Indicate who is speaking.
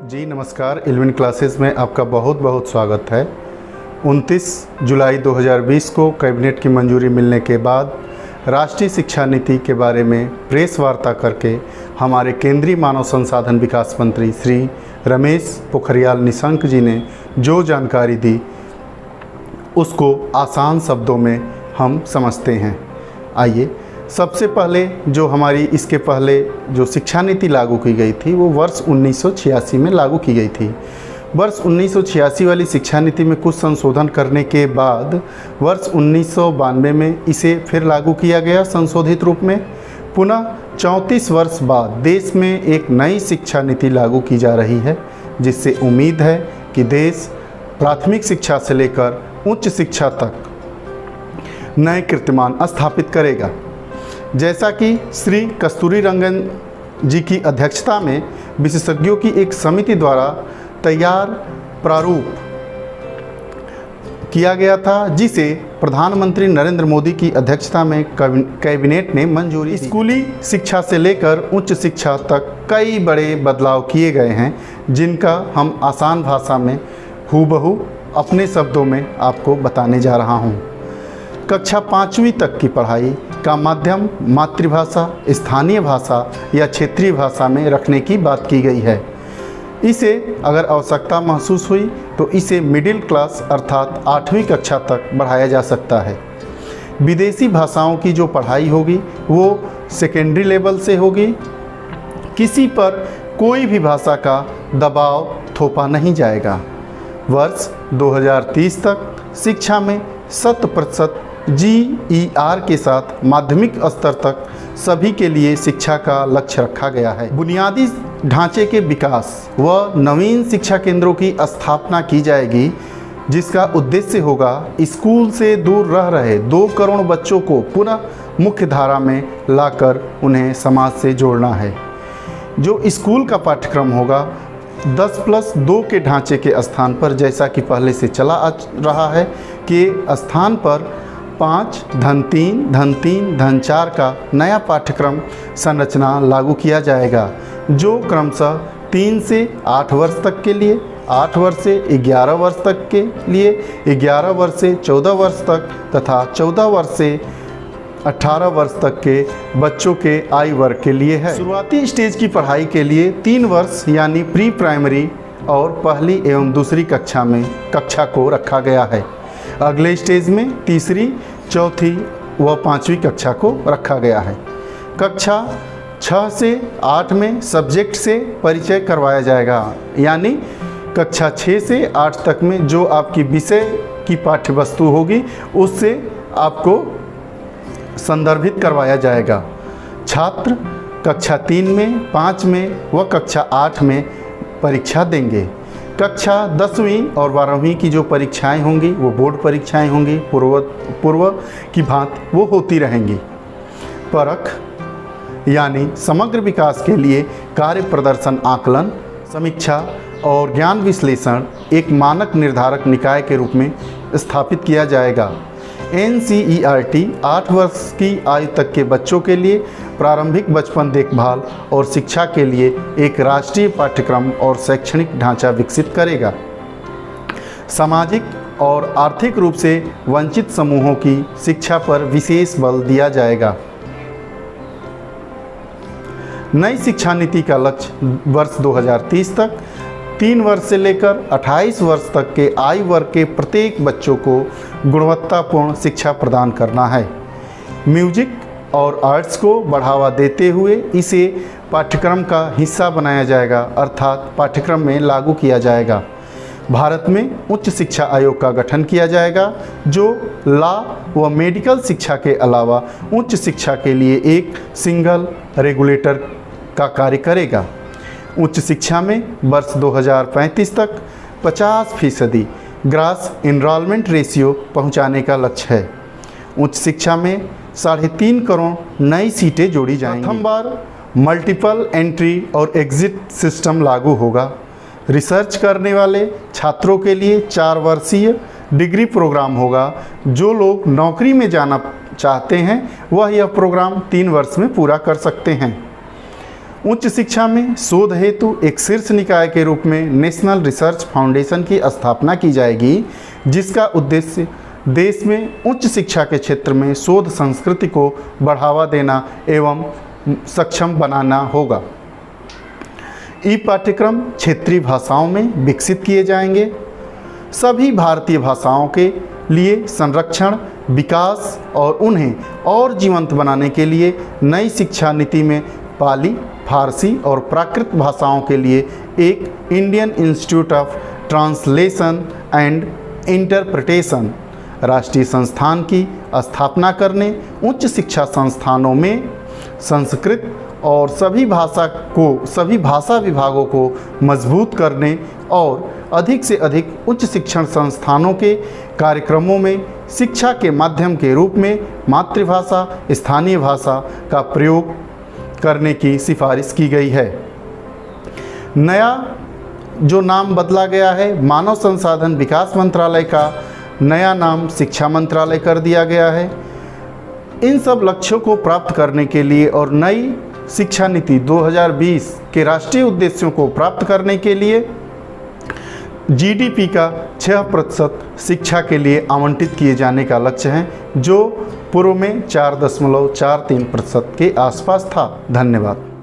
Speaker 1: जी नमस्कार, eleven classes में आपका बहुत बहुत स्वागत है। 29 जुलाई 2020 को कैबिनेट की मंजूरी मिलने के बाद राष्ट्रीय शिक्षा नीति के बारे में प्रेस वार्ता करके हमारे केंद्रीय मानव संसाधन विकास मंत्री श्री रमेश पोखरियाल निशंक जी ने जो जानकारी दी उसको आसान शब्दों में हम समझते हैं। आइए, सबसे पहले जो हमारी इसके पहले जो शिक्षा नीति लागू की गई थी वो वर्ष 1986 में लागू की गई थी। वर्ष 1986 वाली शिक्षा नीति में कुछ संशोधन करने के बाद वर्ष 1992 में इसे फिर लागू किया गया संशोधित रूप में। पुनः 34 वर्ष बाद देश में एक नई शिक्षा नीति लागू की जा रही है, जिससे उम्मीद है कि देश प्राथमिक शिक्षा से लेकर उच्च शिक्षा तक नए कीर्तिमान स्थापित करेगा। जैसा कि श्री कस्तूरी रंगन जी की अध्यक्षता में विशेषज्ञों की एक समिति द्वारा तैयार प्रारूप किया गया था, जिसे प्रधानमंत्री नरेंद्र मोदी की अध्यक्षता में कैबिनेट ने मंजूरी दी। स्कूली शिक्षा से लेकर उच्च शिक्षा तक कई बड़े बदलाव किए गए हैं, जिनका हम आसान भाषा में हूबहू अपने शब्दों में आपको बताने जा रहा हूँ। कक्षा 5वीं तक की पढ़ाई का माध्यम मातृभाषा, स्थानीय भाषा या क्षेत्रीय भाषा में रखने की बात की गई है। इसे अगर आवश्यकता महसूस हुई तो इसे मिडिल क्लास अर्थात 8वीं कक्षा तक बढ़ाया जा सकता है। विदेशी भाषाओं की जो पढ़ाई होगी वो सेकेंडरी लेवल से होगी। किसी पर कोई भी भाषा का दबाव थोपा नहीं जाएगा। वर्ष 2030 तक शिक्षा में 100% GER के साथ माध्यमिक स्तर तक सभी के लिए शिक्षा का लक्ष्य रखा गया है। बुनियादी ढांचे के विकास व नवीन शिक्षा केंद्रों की स्थापना की जाएगी, जिसका उद्देश्य होगा स्कूल से दूर रह रहे 2 करोड़ बच्चों को पुनः मुख्य धारा में लाकर उन्हें समाज से जोड़ना है। जो स्कूल का पाठ्यक्रम होगा 10+2 के ढांचे के स्थान पर, जैसा कि पहले से चला आ रहा है, के स्थान पर 5-3-3-4 का नया पाठ्यक्रम संरचना लागू किया जाएगा, जो क्रमशः 3 से 8 वर्ष तक के लिए, 8 वर्ष से 11 वर्ष तक के लिए, 11 वर्ष से 14 वर्ष तक तथा 14 वर्ष से 18 वर्ष तक के बच्चों के आयु वर्ग के लिए है। शुरुआती स्टेज की पढ़ाई के लिए 3 वर्ष यानी प्री प्राइमरी और पहली एवं दूसरी कक्षा को रखा गया है। अगले स्टेज में तीसरी, चौथी व 5वीं कक्षा को रखा गया है। कक्षा 6 से 8 में सब्जेक्ट से परिचय करवाया जाएगा, यानी कक्षा 6 से 8 तक में जो आपकी विषय की पाठ्यवस्तु होगी उससे आपको संदर्भित करवाया जाएगा। छात्र कक्षा 3 में, 5 में व कक्षा 8 में परीक्षा देंगे। कक्षा 10वीं और 12वीं की जो परीक्षाएं होंगी वो बोर्ड परीक्षाएं होंगी, पूर्व की भांति वो होती रहेंगी। परख यानी समग्र विकास के लिए कार्य प्रदर्शन आकलन, समीक्षा और ज्ञान विश्लेषण एक मानक निर्धारक निकाय के रूप में स्थापित किया जाएगा। NCERT 8 वर्ष की आयु तक के बच्चों के लिए प्रारंभिक बचपन देखभाल और शिक्षा के लिए एक राष्ट्रीय पाठ्यक्रम और शैक्षणिक ढांचा विकसित करेगा। सामाजिक और आर्थिक रूप से वंचित समूहों की शिक्षा पर विशेष बल दिया जाएगा। नई शिक्षा नीति का लक्ष्य वर्ष 2030 तक 3 वर्ष से लेकर 28 वर्ष तक के आयु वर्ग के प्रत्येक बच्चों को गुणवत्तापूर्ण शिक्षा प्रदान करना है। म्यूजिक और आर्ट्स को बढ़ावा देते हुए इसे पाठ्यक्रम का हिस्सा बनाया जाएगा, अर्थात पाठ्यक्रम में लागू किया जाएगा। भारत में उच्च शिक्षा आयोग का गठन किया जाएगा, जो लॉ व मेडिकल शिक्षा के अलावा उच्च शिक्षा के लिए एक सिंगल रेगुलेटर का कार्य करेगा। उच्च शिक्षा में वर्ष 2035 तक 50% ग्रास एनरोलमेंट रेशियो पहुंचाने का लक्ष्य है। उच्च शिक्षा में 3.5 करोड़ नई सीटें जोड़ी जाएंगी। प्रथम बार मल्टीपल एंट्री और एग्जिट सिस्टम लागू होगा। रिसर्च करने वाले छात्रों के लिए 4 वर्षीय डिग्री प्रोग्राम होगा। जो लोग नौकरी में जाना चाहते हैं वह यह प्रोग्राम 3 वर्ष में पूरा कर सकते हैं। उच्च शिक्षा में शोध हेतु एक शीर्ष निकाय के रूप में नेशनल रिसर्च फाउंडेशन की स्थापना की जाएगी, जिसका उद्देश्य देश में उच्च शिक्षा के क्षेत्र में शोध संस्कृति को बढ़ावा देना एवं सक्षम बनाना होगा। ई पाठ्यक्रम क्षेत्रीय भाषाओं में विकसित किए जाएंगे। सभी भारतीय भाषाओं के लिए संरक्षण, विकास और उन्हें और जीवंत बनाने के लिए नई शिक्षा नीति में पाली, फारसी और प्राकृत भाषाओं के लिए एक Indian institute of translation and interpretation राष्ट्रीय संस्थान की स्थापना करने, उच्च शिक्षा संस्थानों में संस्कृत और सभी भाषा विभागों को मजबूत करने और अधिक से अधिक उच्च शिक्षण संस्थानों के कार्यक्रमों में शिक्षा के माध्यम के रूप में मातृभाषा, स्थानीय भाषा का प्रयोग करने की सिफारिश की गई है। नया जो नाम बदला गया है, मानव संसाधन विकास मंत्रालय का नया नाम शिक्षा मंत्रालय कर दिया गया है। इन सब लक्ष्यों को प्राप्त करने के लिए और नई शिक्षा नीति 2020 के राष्ट्रीय उद्देश्यों को प्राप्त करने के लिए जीडीपी का 6% शिक्षा के लिए आवंटित किए जाने का लक्ष्य है, जो पूर्व में 4.43% के आसपास था। धन्यवाद।